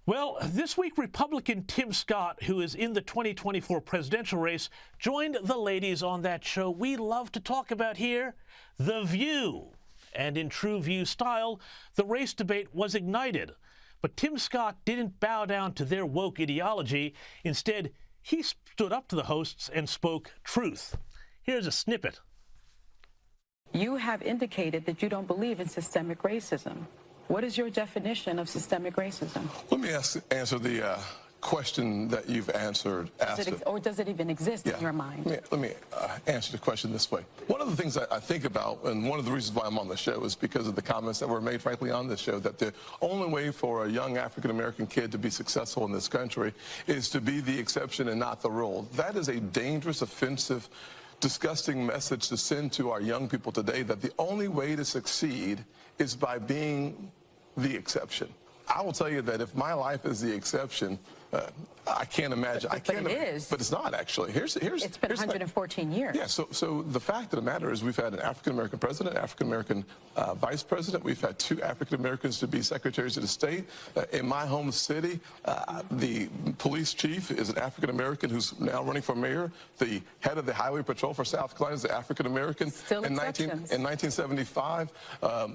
Well, this week, Republican Tim Scott, who is in the 2024 presidential race, joined the ladies on that show we love to talk about here, The View. And in true View style, the race debate was ignited. But Tim Scott didn't bow down to their woke ideology. Instead, he stood up to the hosts and spoke truth. Here's a snippet. You have indicated that you don't believe in systemic racism. What is your definition of systemic racism? Let me answer the question that you've answered. Or does it even exist in your mind? Let me answer the question this way. One of the things I think about, and one of the reasons why I'm on the show, is because of the comments that were made, frankly, on this show, that the only way for a young African-American kid to be successful in this country is to be the exception and not the rule. That is a dangerous, offensive, disgusting message to send to our young people today, that the only way to succeed is by being the exception. I will tell you that if my life is the exception, I can't imagine. But it is. But it's not, actually. It's been 114 years. Yeah, so the fact of the matter is we've had an African-American president, African-American vice president. We've had 2 African-Americans to be secretaries of the state. In my home city, the police chief is an African-American who's now running for mayor. The head of the highway patrol for South Carolina is an African-American. Still exceptions. In 1975,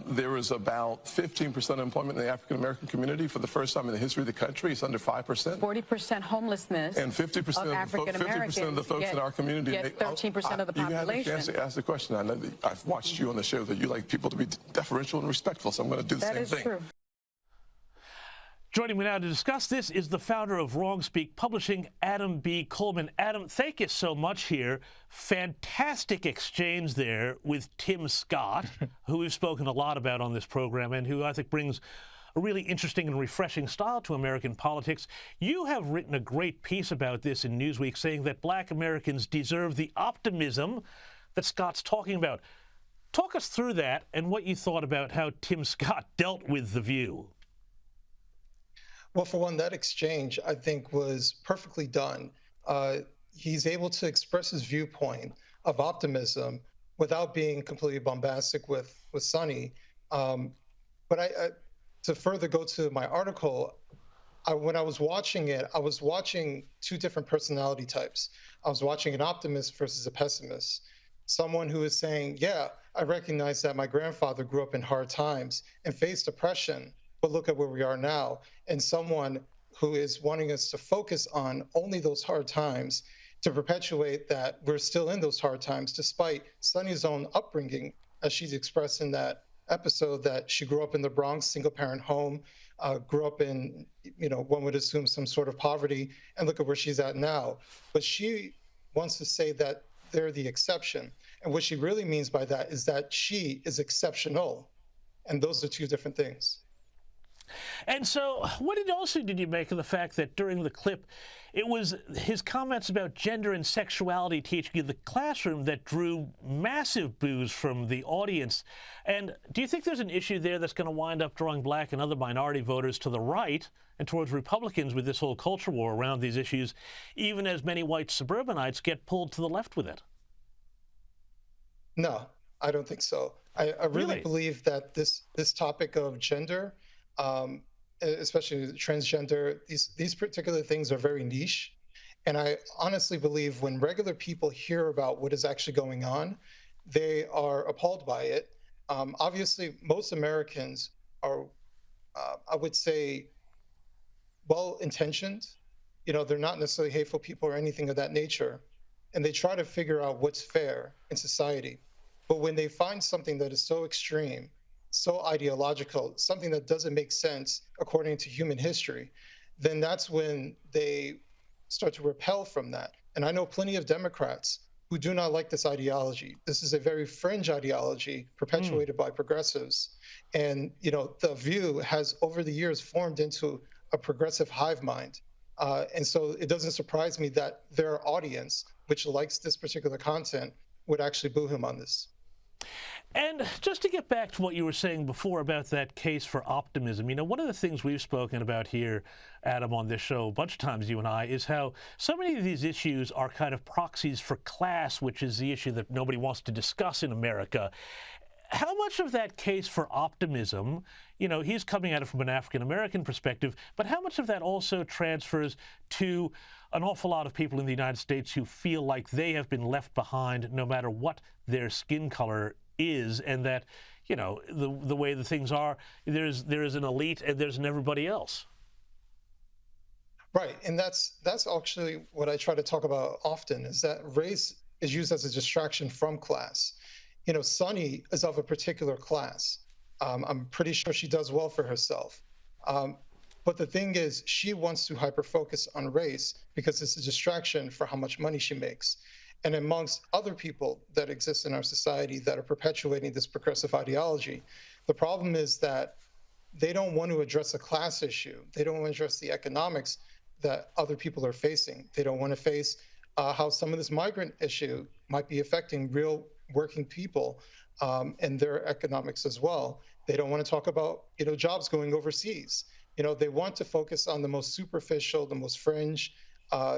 there was about 15% employment in the African-American community. For the first time in the history of the country, it's under 5%. 40% homelessness. And 50% of African Americans, 50% of the folks in our community get 13% of the population. You had a chance to ask the question. I know that I've watched you on the show that you like people to be deferential and respectful, so I'm going to do the same thing. That is true. Joining me now to discuss this is the founder of Wrong Speak Publishing, Adam B. Coleman. Adam, thank you so much here. Fantastic exchange there with Tim Scott, who we've spoken a lot about on this program and who I think brings a really interesting and refreshing style to American politics. You have written a great piece about this in Newsweek, saying that Black Americans deserve the optimism that Scott's talking about. Talk us through that and what you thought about how Tim Scott dealt with The View. Well, for one, that exchange, I think, was perfectly done. He's able to express his viewpoint of optimism without being completely bombastic with Sonny. But to further go to my article, when I was watching it, I was watching 2 different personality types. I was watching an optimist versus a pessimist. Someone who is saying, yeah, I recognize that my grandfather grew up in hard times and faced oppression, but look at where we are now. And someone who is wanting us to focus on only those hard times, to perpetuate that we're still in those hard times, despite Sonny's own upbringing, as she's expressed in that episode, that she grew up in the Bronx, single-parent home, grew up in, one would assume some sort of poverty, and look at where she's at now. But she wants to say that they're the exception. And what she really means by that is that she is exceptional. And those are 2 different things. And so what did you make of the fact that during the clip, it was his comments about gender and sexuality teaching in the classroom that drew massive boos from the audience? And do you think there's an issue there that's going to wind up drawing Black and other minority voters to the right and towards Republicans with this whole culture war around these issues, even as many white suburbanites get pulled to the left with it? No, I don't think so. I really believe that this topic of gender, especially transgender, these particular things are very niche. And I honestly believe when regular people hear about what is actually going on, they are appalled by it. Obviously, most Americans are, I would say, well-intentioned. They're not necessarily hateful people or anything of that nature. And they try to figure out what's fair in society. But when they find something that is so extreme, so ideological, something that doesn't make sense according to human history, then that's when they start to repel from that. And I know plenty of Democrats who do not like this ideology. This is a very fringe ideology perpetuated by progressives. And, The View has over the years formed into a progressive hive mind. And so it doesn't surprise me that their audience, which likes this particular content, would actually boo him on this. And just to get back to what you were saying before about that case for optimism, one of the things we've spoken about here, Adam, on this show a bunch of times, you and I, is how so many of these issues are kind of proxies for class, which is the issue that nobody wants to discuss in America. How much of that case for optimism, you know, he's coming at it from an African-American perspective, but how much of that also transfers to an awful lot of people in the United States who feel like they have been left behind no matter what their skin color is, and that, you know, the way the things are, there is an elite and there's an everybody else? Right, and that's actually what I try to talk about often, is that race is used as a distraction from class. You know, Sunny is of a particular class. I'm pretty sure she does well for herself. But the thing is, she wants to hyper-focus on race because it's a distraction for how much money she makes. And amongst other people that exist in our society that are perpetuating this progressive ideology, the problem is that they don't want to address a class issue. They don't want to address the economics that other people are facing. They don't want to face how some of this migrant issue might be affecting real working people and their economics as well. They don't want to talk about, you know, jobs going overseas. You know, they want to focus on the most superficial, the most fringe.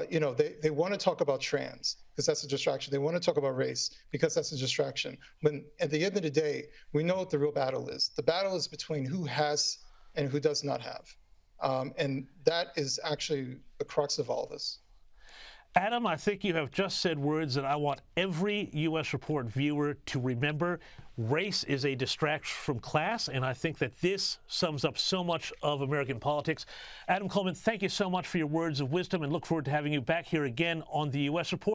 You know, they want to talk about trans because that's a distraction. They want to talk about race because that's a distraction. When at the end of the day, we know what the real battle is. The battle is between who has and who does not have. And that is actually the crux of all this. Adam, I think you have just said words that I want every U.S. Report viewer to remember. Race is a distraction from class, and I think that this sums up so much of American politics. Adam Coleman, thank you so much for your words of wisdom, and look forward to having you back here again on the U.S. Report.